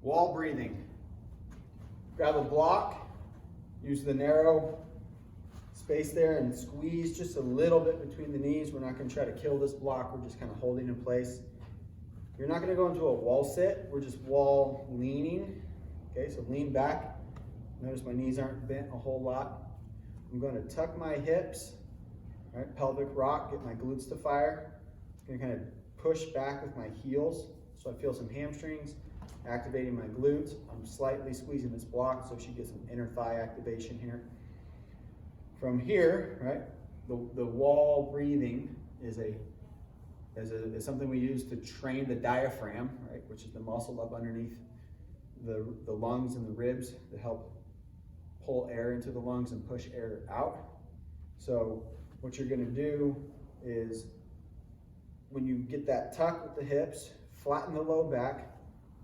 Wall breathing. Grab a block, use the narrow space there and squeeze just a little bit between the knees. We're not going to try to kill this block, we're just kind of holding in place. You're not going to go into a wall sit, we're just wall leaning. Okay, so lean back. Notice my knees aren't bent a whole lot. I'm going to tuck my hips, right, pelvic rock, get my glutes to fire. I'm going to kind of push back with my heels so I feel some hamstrings, activating my glutes. I'm slightly squeezing this block so she gets some inner thigh activation here. From here, right, the wall breathing is something we use to train the diaphragm, right, which is the muscle up underneath the lungs and the ribs that help pull air into the lungs and push air out. So what you're going to do is when you get that tuck with the hips, flatten the low back,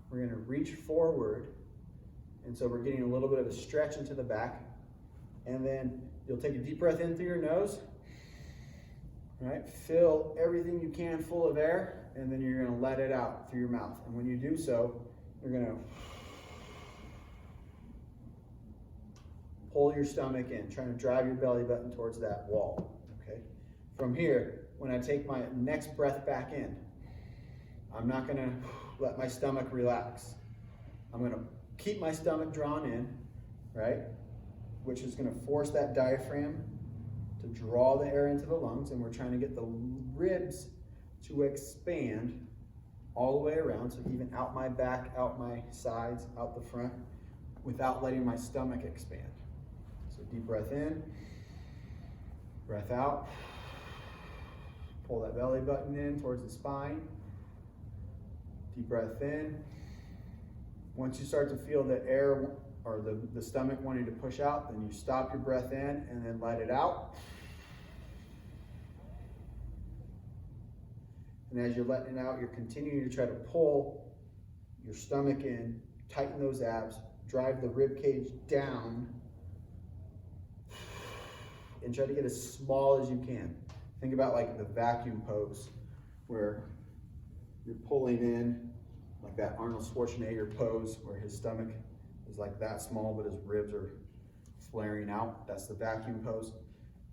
we're going to reach forward, and so we're getting a little bit of a stretch into the back, and then you'll take a deep breath in through your nose, right? Fill everything you can full of air, and then you're going to let it out through your mouth. And when you do so, you're going to pull your stomach in, trying to drive your belly button towards that wall, okay? From here, when I take my next breath back in, I'm not going to let my stomach relax. I'm going to keep my stomach drawn in, right? Which is going to force that diaphragm to draw the air into the lungs, and we're trying to get the ribs to expand all the way around, so even out my back, out my sides, out the front, without letting my stomach expand. So deep breath in, breath out, pull that belly button in towards the spine, deep breath in. Once you start to feel the air or the stomach wanting to push out, then you stop your breath in and then let it out. And as you're letting it out, you're continuing to try to pull your stomach in, tighten those abs, drive the rib cage down, and try to get as small as you can. Think about like the vacuum pose, where you're pulling in, like that Arnold Schwarzenegger pose, where his stomach is like that small, but his ribs are flaring out. That's the vacuum pose.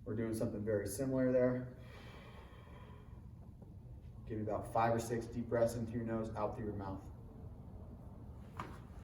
We're doing something very similar there. Give me about 5 or 6 deep breaths in through your nose, out through your mouth.